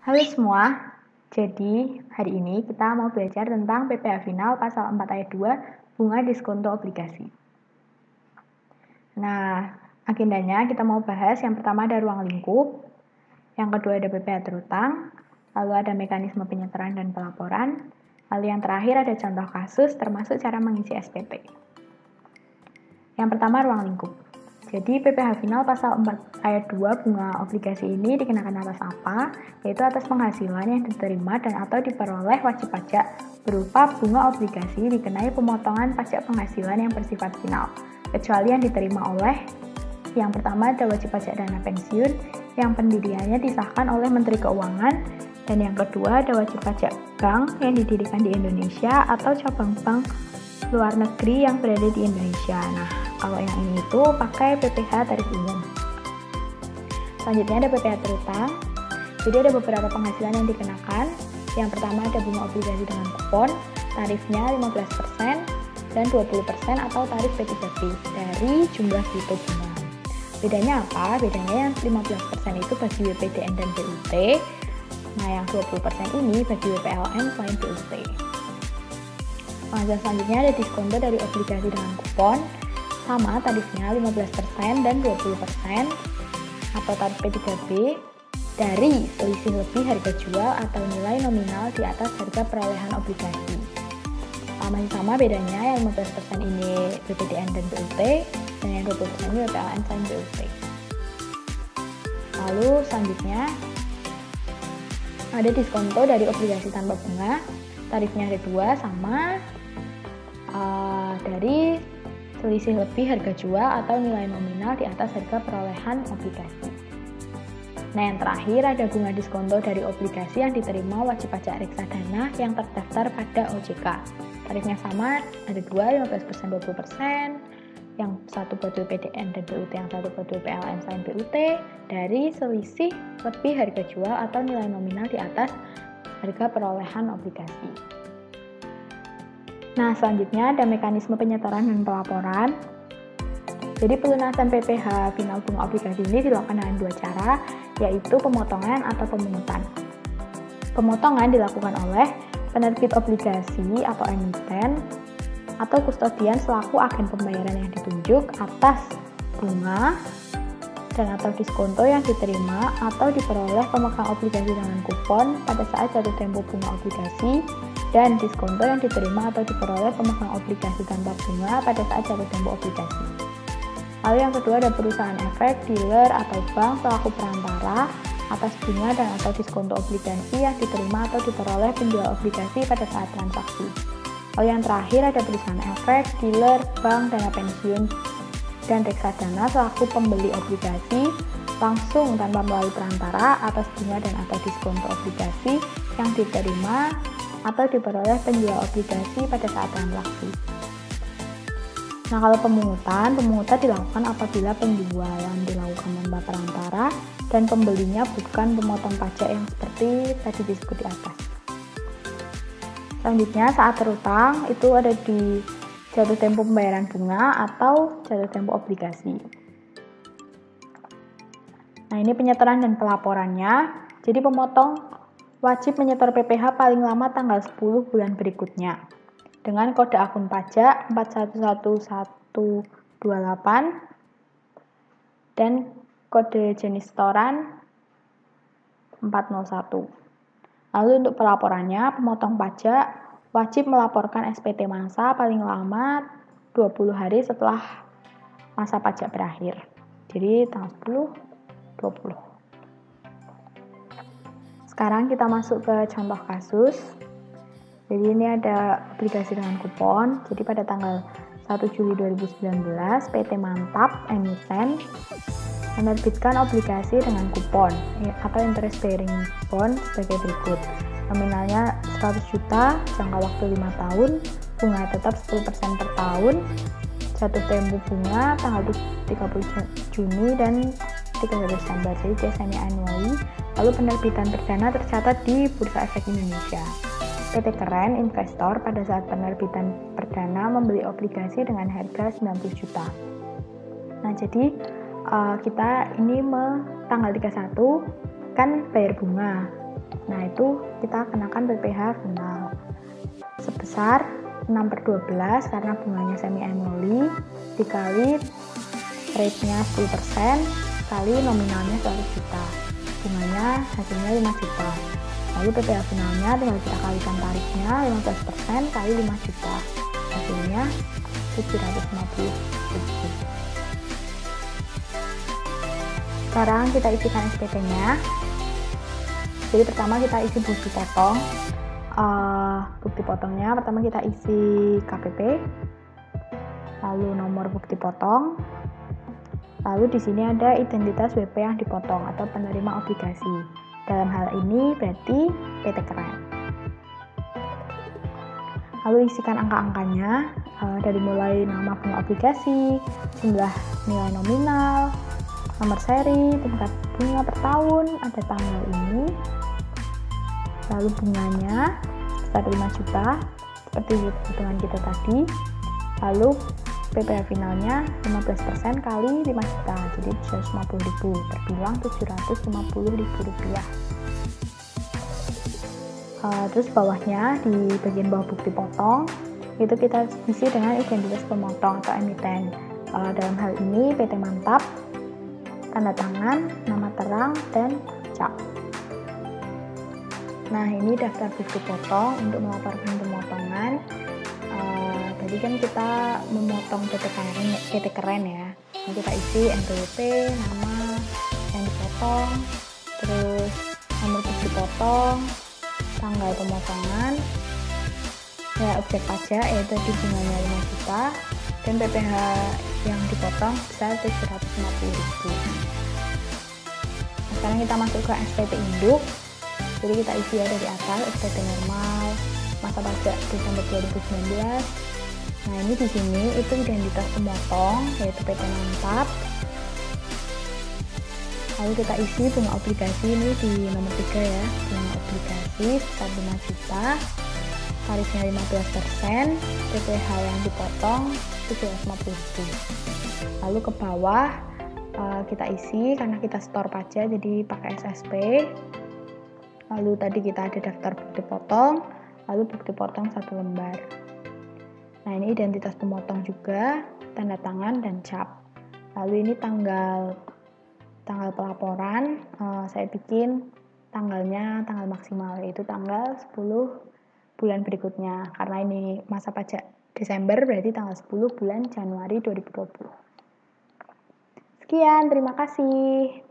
Halo semua, jadi hari ini kita mau belajar tentang PPh Final pasal 4 ayat 2 bunga diskonto obligasi. Nah, agendanya kita mau bahas yang pertama ada ruang lingkup, yang kedua ada PPh terutang, lalu ada mekanisme penyetaraan dan pelaporan, lalu yang terakhir ada contoh kasus termasuk cara mengisi SPP. Yang pertama ruang lingkup. Jadi PPh Final pasal 4 ayat 2 bunga obligasi ini dikenakan atas apa? Yaitu atas penghasilan yang diterima dan atau diperoleh wajib pajak berupa bunga obligasi dikenai pemotongan pajak penghasilan yang bersifat final, kecuali yang diterima oleh yang pertama ada wajib pajak dana pensiun yang pendiriannya disahkan oleh Menteri Keuangan, dan yang kedua ada wajib pajak bank yang didirikan di Indonesia atau cabang bank luar negeri yang berada di Indonesia. Nah, kalau yang ini itu pakai PPh tarif umum. Selanjutnya ada PPh terutang. Jadi ada beberapa penghasilan yang dikenakan. Yang pertama ada bunga obligasi dengan kupon, tarifnya 15% dan 20% atau tarif P3P dari jumlah bruto bunga. Bedanya apa? Bedanya yang 15% itu bagi WPDN dan BUT. Nah, yang 20% ini bagi WPLN selain BUT. Penghasilan selanjutnya ada diskonto dari obligasi dengan kupon, sama tarifnya 15% dan 20% atau tarif P3B dari selisih lebih harga jual atau nilai nominal di atas harga perolehan obligasi. Masih sama bedanya, yang 15% ini WPDN dan BUT, dan yang 20% ini WPLN selain BUT. Lalu selanjutnya ada diskonto dari obligasi tanpa bunga, tarifnya ada 2 sama dari selisih lebih harga jual atau nilai nominal di atas harga perolehan obligasi. Nah, yang terakhir ada bunga diskonto dari obligasi yang diterima wajib pajak reksadana yang terdaftar pada OJK. Tarifnya sama, ada 2, 15% 20%, yang satu buat WPDN dan BUT, yang satu buat WPLN selain BUT, dari selisih lebih harga jual atau nilai nominal di atas harga perolehan obligasi. Nah, selanjutnya ada mekanisme penyetoran dan pelaporan. Jadi pelunasan PPh Final bunga obligasi ini dilakukan dengan 2 cara, yaitu pemotongan atau pemungutan. Pemotongan dilakukan oleh penerbit obligasi atau emiten atau kustodian selaku agen pembayaran yang ditunjuk atas bunga dan atau diskonto yang diterima atau diperoleh pemegang obligasi dengan kupon pada saat jatuh tempo bunga obligasi, dan diskonto yang diterima atau diperoleh pemegang obligasi tanpa bunga pada saat jatuh tempo obligasi. Lalu yang kedua ada perusahaan efek, dealer, atau bank selaku perantara atas bunga dan atau diskonto obligasi yang diterima atau diperoleh penjual obligasi pada saat transaksi. Lalu yang terakhir ada perusahaan efek, dealer, bank, dana pensiun, dan reksadana selaku pembeli obligasi langsung tanpa melalui perantara atas bunga dan atau diskonto obligasi yang diterima atau diperoleh penjual obligasi pada saat transaksi. Nah, kalau pemungutan dilakukan apabila penjualan dilakukan tanpa perantara dan pembelinya bukan pemotong pajak yang seperti tadi disebut di atas. Selanjutnya saat terutang itu ada di jatuh tempo pembayaran bunga atau jatuh tempo obligasi. Nah, ini penyetoran dan pelaporannya. Jadi pemotong wajib menyetor PPh paling lama tanggal 10 bulan berikutnya dengan kode akun pajak 411128 dan kode jenis setoran 401. Lalu untuk pelaporannya, pemotong pajak wajib melaporkan SPT masa paling lama 20 hari setelah masa pajak berakhir. Jadi tanggal 10, 20. Sekarang kita masuk ke contoh kasus. Jadi ini ada obligasi dengan kupon. Jadi pada tanggal 1 Juli 2019, PT Mantap emiten menerbitkan obligasi dengan kupon atau interest bearing bond sebagai berikut. Nominalnya 100 juta, jangka waktu 5 tahun, bunga tetap 10% per tahun, jatuh tempo bunga tanggal 30 Juni dan 31 Desember, jadi semi-annually. Lalu penerbitan perdana tercatat di Bursa Efek Indonesia. PT Keren investor pada saat penerbitan perdana membeli obligasi dengan harga 90 juta. Nah, jadi kita ini tanggal 31 kan bayar bunga. Nah, itu kita kenakan PPh final sebesar 6/12 karena bunganya semi annually dikali rate-nya 10% kali nominalnya 100 juta. Bunganya hasilnya 5 juta. Lalu PPh finalnya tinggal kita kalikan tarifnya 15% kali 5 juta. Hasilnya 750 ribu. Sekarang kita isikan SPP-nya. Jadi pertama kita isi bukti potong. Bukti potongnya pertama kita isi KPP, lalu nomor bukti potong, lalu di sini ada identitas WP yang dipotong atau penerima obligasi. Dalam hal ini berarti PT Keren. Lalu isikan angka-angkanya dari mulai nama bunga obligasi, jumlah nilai nominal, nomor seri, tingkat bunga per tahun, ada tanggal ini, lalu bunganya sebesar 5 juta seperti hitungan kita tadi, lalu PPh finalnya 15% kali 5 juta, jadi 750.000, terbilang 750.000 rupiah. Terus bawahnya di bagian bawah bukti potong itu kita isi dengan identitas pemotong atau emiten. Dalam hal ini PT Mantap, tanda tangan, nama terang, dan cap. Nah, ini daftar bukti potong untuk melaporkan pemotongan. Tadi kan kita memotong PT Keren ya. Nah, kita isi NPWP, nama yang dipotong, terus nomor bukti potong, tanggal pemotongan, ya objek pajak yaitu di bunganya 5 juta, dan PPh yang dipotong sebesar 750.000. Nah, sekarang kita masuk ke SPP induk. Jadi kita isi ya dari atas SPP normal, masa pajak Desember 2019. Nah, ini di sini itu identitas pemotong yaitu PT Mantap. Lalu kita isi bunga obligasi ini di nomor 3 ya, bunga obligasi sebesar 5 juta, tarifnya 15%, PPh yang dipotong 750.000. Lalu ke bawah kita isi karena kita store pajak jadi pakai SSP. Lalu tadi kita ada daftar bukti potong, lalu bukti potong 1 lembar. Nah, ini identitas pemotong juga, tanda tangan dan cap. Lalu ini tanggal pelaporan, saya bikin tanggalnya tanggal maksimal yaitu tanggal 10 bulan berikutnya. Karena ini masa pajak Desember berarti tanggal 10 bulan Januari 2020. Sekian, terima kasih.